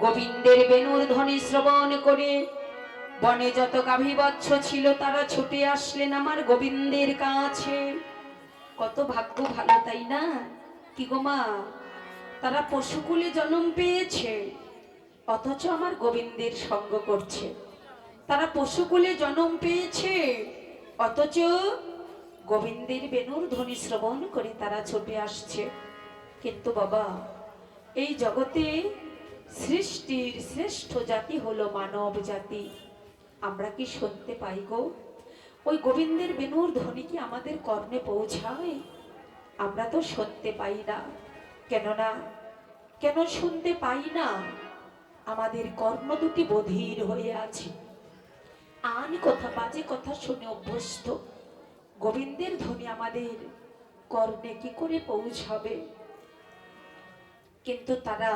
গোবিন্দের বেণুর ধ্বনি শ্রবণ করে বনে যত গাভীবৎস ছিল তারা ছুটে আসলেন আমার গোবিন্দের কাছে। কত ভাগ্য ভালো, তাই না? কি গো মা, তারা পশুকুলে জন্ম পেয়েছে অথচ আমার গোবিন্দের সঙ্গ করছে। তারা পশুকুলে জন্ম পেয়েছে অথচ গোবিন্দের বেণুর ধ্বনি শ্রবণ করে তারা ছুটে আসছে। কিন্তু বাবা, এই জগতে সৃষ্টির শ্রেষ্ঠ জাতি হলো মানব জাতি। আমরা কি শুনতে পাই গো? ওই গোবিন্দের বেণুর ধ্বনি কি আমাদের কর্ণে পৌঁছায়? আমরা তো শুনতে পাই না। কেন শুনতে পাই না? আমাদের কর্ণ দুটি বধির হয়ে আছে। আন কথা, বাজে কথা শুনে অভ্যস্ত। গোবিন্দের ধ্বনি আমাদের কর্ণে কি করে পৌঁছাবে? কিন্তু তারা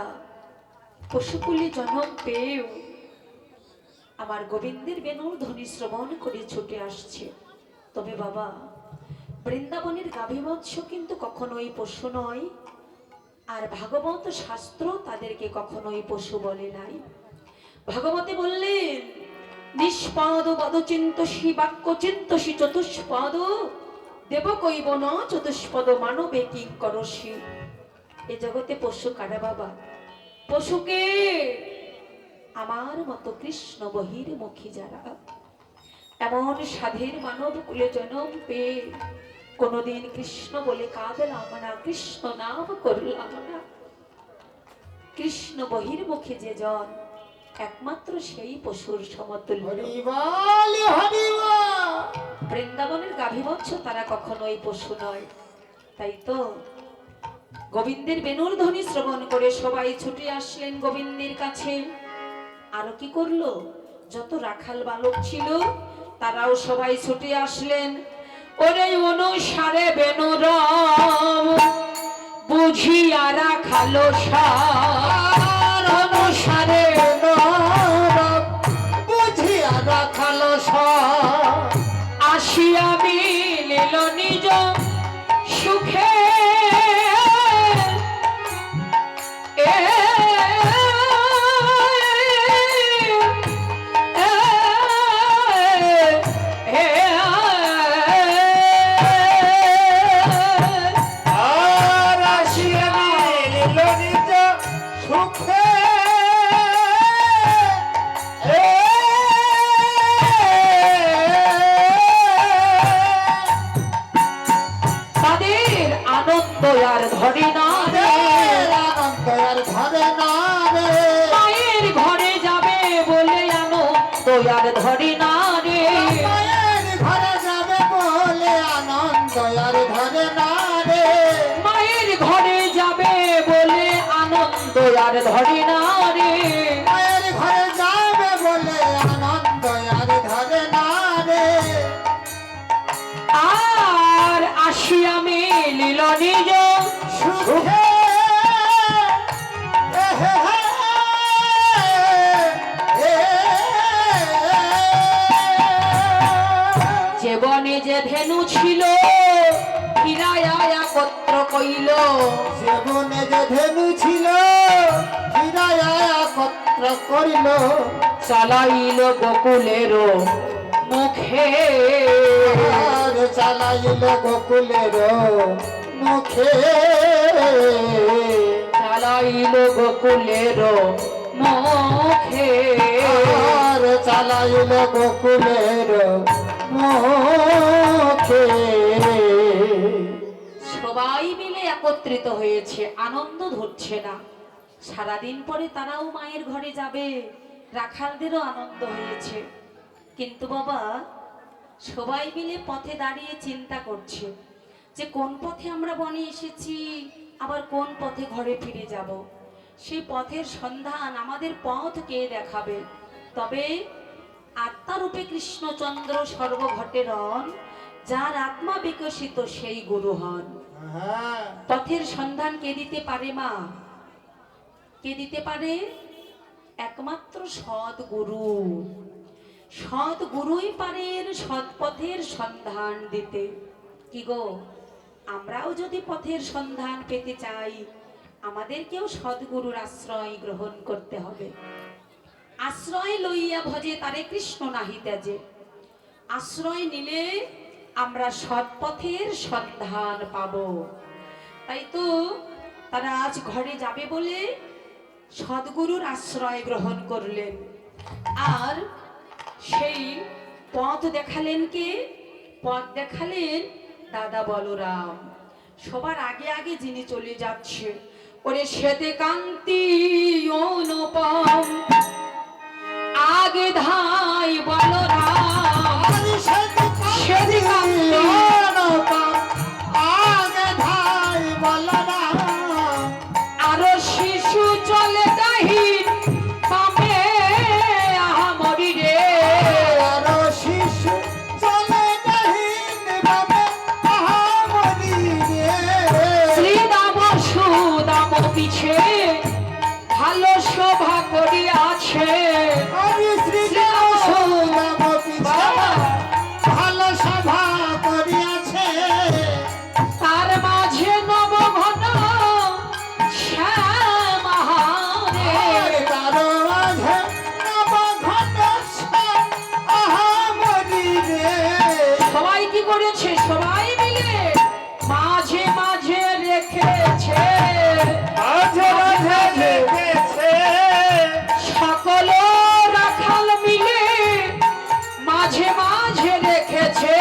পশুকুলে জন্ম পেয়েও আমার গোবিন্দের বেণুর ধ্বনি শ্রবণ করে ছুটে আসছে। তবে বাবা, বৃন্দাবনের গাভীবৎস কিন্তু কখনোই পশু নয়, আর ভাগবত শাস্ত্র তাদেরকে কখনোই পশু বলে নাই। ভাগবতে বললেন, নিষ্পদ পদচিন্তসি বাক্য চিন্তসি চতুষ্পদ দেব কইব ন চতুষ্পদ মানবে কিঙ্করসি। এ জগতে পশু কারা বাবা? পশুকে আমার মতো কৃষ্ণ বহির্মুখী যারা, এমন সাধের মানব কুলে জন্ম পেয়ে কোনদিন কৃষ্ণ বলে কাঁদলাম না, কৃষ্ণ নাম করলাম না, কৃষ্ণ বহির্মুখী যে জন একমাত্র সেই পশুর সমতুল্য। বৃন্দাবনের গাভীবৎস তারা কখনোই পশু নয়। তাই তো গোবিন্দের বেণুর ধ্বনি শ্রবণ করে সবাই ছুটে আসলেন গোবিন্দের কাছে। আরো কি করলো? যত রাখাল বালক ছিল তারাও সবাই ছুটে আসলেন। ওরে অনুসারে বেণুরাম বুঝিয়া রাখালো সার, অনুসারে বেণুরাম বুঝিয়া রাখালো সার, আসিয়া মিলিল নিজ সুখে। মায়ের ঘরে যাবে বলে আনন্দ আর ধরে না রে, মায়ের ঘরে যাবে বলে আনন্দ আর ধরে না রে, মায়ের ঘরে যাবে বলে আনন্দ আর ধরে না রে, মায়ের ঘরে যাবে বলে আনন্দ আর ধরে না রে। আর আসিয়া মিলিল নিজ সুখে, জীবনে যে ধেনু ছিল হীরায়া একত্র কইল, জীবনে যে ধেনু ছিল হীরায়া একত্র করিল, চালাইল গোকুলের মুখে, চালাইল গোকুলের মুখে, চালাইল গোকুলের মুখে, চালাইল গোকুলের মুখে। সবাই মিলে একত্রিত হয়েছে, আনন্দ ধরছে না। সারাদিন পরে তারাও মায়ের ঘরে যাবে, রাখালদেরও আনন্দ হয়েছে। কিন্তু বাবা, সবাই মিলে পথে দাঁড়িয়ে চিন্তা করছে যে কোন পথে আমরা বনে এসেছি, আবার কোন পথে ঘরে ফিরে যাব। সেই পথের সন্ধান, আমাদের পথ কে দেখাবে? তবে আত্মারূপে কৃষ্ণচন্দ্র সর্বঘটে রন, যার আত্মা বিকশিত সেই গুরু হন। পথের সন্ধান কে দিতে পারে মা? কে দিতে পারে? একমাত্র সৎ গুরু। সৎ গুরুই পারেন সৎ পথের সন্ধান দিতে। কি গো, আমরাও যদি পথের সন্ধান পেতে চাই, আমাদেরকেও সদ্গুরুর আশ্রয় গ্রহণ করতে হবে। আশ্রয় লইয়া ভজে তারে কৃষ্ণ নাহি ত্যাজে। আশ্রয় নিলে আমরা সৎপথের সন্ধান পাব। তাই তো তারা আজ ঘরে যাবে বলে সদ্গুরুর আশ্রয় গ্রহণ করলেন। আর সেই পথ দেখালেন কে? পথ দেখালেন দাদা বলরাম। সবার আগে আগে যিনি চলে যাচ্ছে, ওরে শ্বেতে কান্তি অনুপম আগে ধাই বলরাম। শ্বেতে কান্তি অনুপম আগে ধাই বলরাম। আরো শিশু চলে দাহি পামে আহামরি রে। আরো শিশু চলে দাহি পামে আহামরি রে। শ্রীদাম সুদাম পিছে ভালো শোভা করিয়াছে। আমি শ্রীরাম সুদাম পিছে ভালো সভা করিয়াছে। তার মাঝে নবঘন শ্যামাহারে। তার মাঝে নবঘন আহামরি রে। সবাই কি করেছে? সবাই মিলে মাঝে মাঝে রেখেছে। মাঝে মাঝে রেখেছে। সকল রাখাল মিলে মাঝে মাঝে রেখেছে।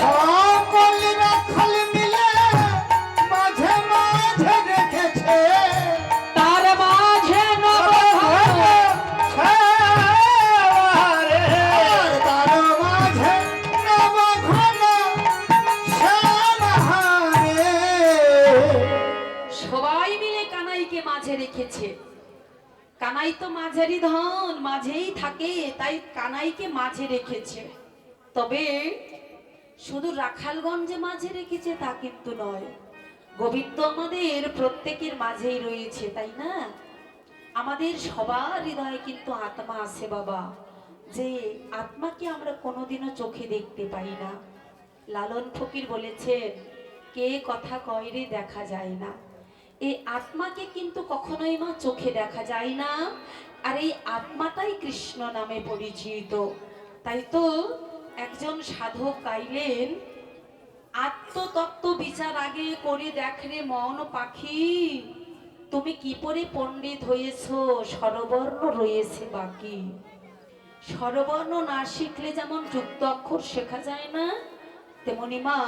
সকল রাখাল মিলে মাঝে মাঝে রেখেছে। তার মাঝে নবঘন তার মাঝে নবঘন শ্যামাহারে। সবাই মিলে কানাইকে মাঝে রেখেছে। কানাই তো মাঝেরই ধন, মাঝেই থাকে, তাই কানাইকে মাঝে রেখেছে। তবে শুধু রাখালগঞ্জে মাঝে রেখেছে তা কিন্তু নয়, গোবিন্দ আমাদের প্রত্যেকের মাঝেই রয়েছে, তাই না? আমাদের সবার হৃদয়ে কিন্তু আত্মা আছে বাবা, যে আত্মাকে আমরা কোনোদিনও চোখে দেখতে পাই না। লালন ফকির বলেছেন, কে কথা কয় রে দেখা যায় না। এই আত্মাকে কিন্তু কখনোই মা চোখে দেখা যায় না, আর এই আত্মাটাই কৃষ্ণ নামে পরিচিত। তাই তো একজন সাধক গাইলেন, আত্মতত্ত্ব বিচার আগে করে দেখ রে মন পাখি, তুমি কি পরে পণ্ডিত হয়েছ, স্বরবর্ণ রয়েছে বাকি। স্বরবর্ণ না শিখলে যেমন যুক্ত অক্ষর শেখা যায় না, তেমনি মা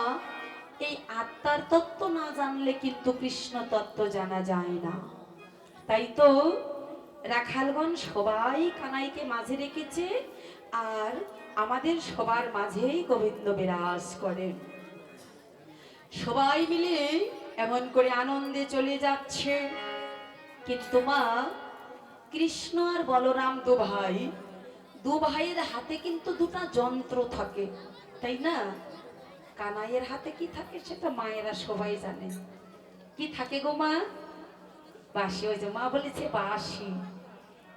এই আত্মার তত্ত্ব না জানলে কিন্তু কৃষ্ণ তত্ত্ব জানা যায় না। তাই তো রাখালগণ সবাই কানাইকে মাঝে রেখেছে, আর আমাদের সবার মাঝেই গোবিন্দ বিরাজ করেন। সবাই মিলে এমন করে আনন্দে চলে যাচ্ছে। কিন্তু মা কৃষ্ণ আর বলরাম দু ভাইয়ের হাতে কিন্তু দুটা যন্ত্র থাকে, তাই না? কানাইয়ের হাতে কি থাকে সেটা মায়েরা সবাই জানে। কি থাকে গো মা? বাঁশি। ওই যে মা বলেছে বাঁশি।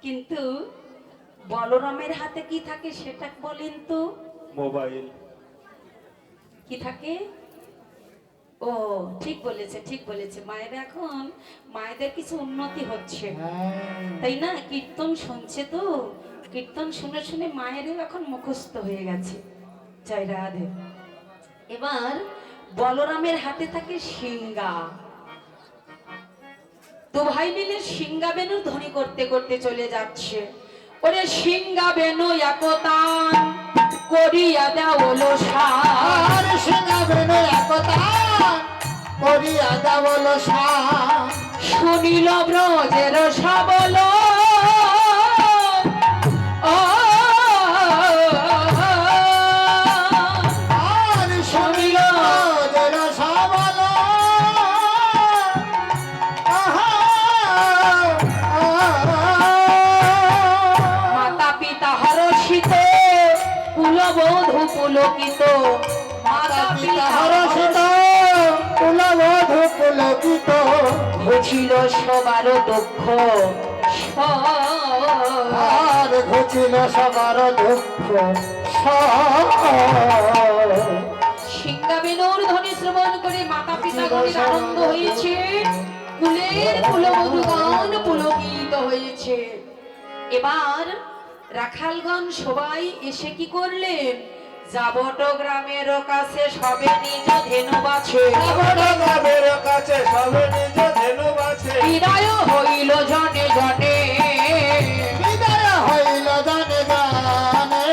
কিন্তু বলরামের হাতে কি থাকে সেটা বলেন তো? মোবাইল। কি থাকে? ও ঠিক বলেছে, ঠিক বলেছে। মায়েরা এখন মায়েদের কিছু উন্নতি হচ্ছে, তাই না? কীর্তন শুনছে তো, কীর্তন শুনে শুনে মায়েরও এখন মুখস্থ হয়ে গেছে। জয় রাধে। এবার বলরামের হাতে থাকে সিংহা। দু ভাই মিলে সিংহা বেনুর ধ্বনি করতে করতে চলে যাচ্ছে। ওরে সিংহা বেনু একতান করিয়া দেওলো সার। সিংহা বেনু একতান করিয়া দেওলো সার। শুনিল ব্রজের সবল কুলবধূ পুলকিত। মাতা পিতা হর্ষিত কুলবধূ পুলকিত। ঘুচিল সবার দুঃখ আর ঘুচিল সবার দুঃখ। সিংহা বেনুর ধ্বনি শ্রবণ করে মাতা পিতা গণের আনন্দ হয়েছে। কুলের কুলবধূ গান পুলকিত হয়েছে। এবার রাখালগণ সবাই এসে কি করলেন, যাবট গ্রামের কাছে সবে নিজ ধেনু বাছে, গ্রামের কাছে সবে নিজ ধেনু বাছে, বিদায় হইল জনে জনে, বিদায় হইল জনে জনে,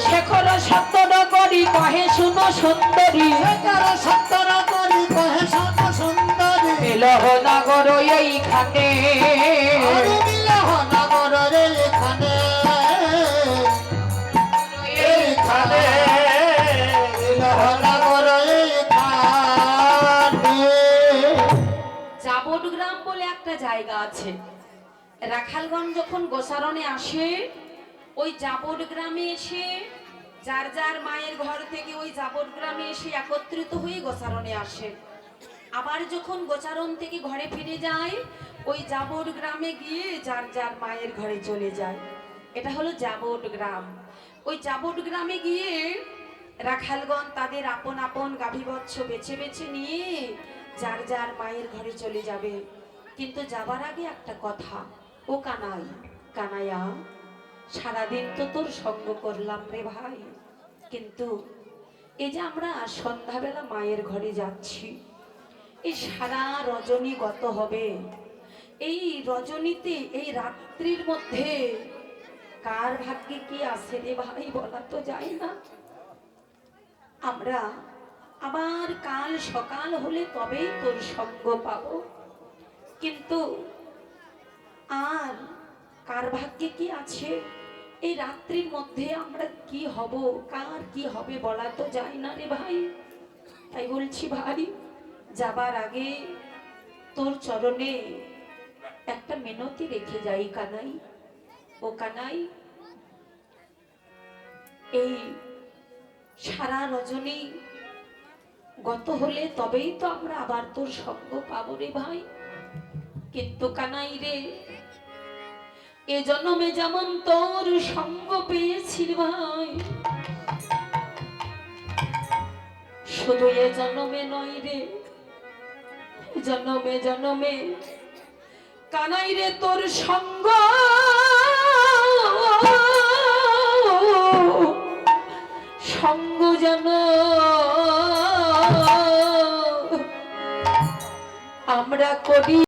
শেখর সত্তর করি কহে শুনো সুন্দরী, শেখর সত্তর করি কহে শুনো সুন্দরী, মিলহ নগর এইখানে, মিলহ নগর এইখানে, এইখানে মিলহ নগর এইখানে। যাবট গ্রাম বলে একটা জায়গা আছে। রাখালগণ যখন গোসারণে আসে, ওই যাবট গ্রামে এসে যার যার মায়ের ঘর থেকে ওই যাবট গ্রামে এসে একত্রিত হয়ে গোসারণে আসে। আবার যখন গোচারণ থেকে ঘরে ফিরে যায়, ওই যাবট গ্রামে গিয়ে যার যার মায়ের ঘরে চলে যায়। এটা হলো যাবট গ্রাম। ওই যাবট গ্রামে গিয়ে রাখালগণ তাদের আপন আপন গাভীবৎস বেছে বেছে নিয়ে যার যার মায়ের ঘরে চলে যাবে। কিন্তু যাবার আগে একটা কথা, ও কানাই, কানাইয়া, সারাদিন তো তোর সঙ্গ করলাম রে ভাই, কিন্তু এই যে আমরা সন্ধ্যাবেলা মায়ের ঘরে যাচ্ছি, এই সারা রজনী গত হবে, এই রজনীতে এই রাত্রির মধ্যে কার ভাগ্যে কি আছে রে ভাই বলা তো যায় না। আমরা আবার কাল সকাল হলে তবেই তোর সঙ্গ পাবো, কিন্তু আর কার ভাগ্যে কি আছে, এই রাত্রির মধ্যে আমরা কি হব, কার কি হবে বলা তো যায় না রে ভাই। তাই বলছি ভাই, যাবার আগে তোর চরণে একটা মিনতি রেখে যাই কানাই। ও কানাই, এই সারা রজনী গত হলে তবেই তো আমরা আবার তোর সঙ্গ পাবো রে ভাই। কিন্তু কানাই রে, এ জন্মে যেমন তোর সঙ্গ পেয়েছি ভাই, শুধু এ জন্মে নয় রে, জন্মে জন্মে কানাই রে তোর সঙ্গ সঙ্গ যেন আমরা করি।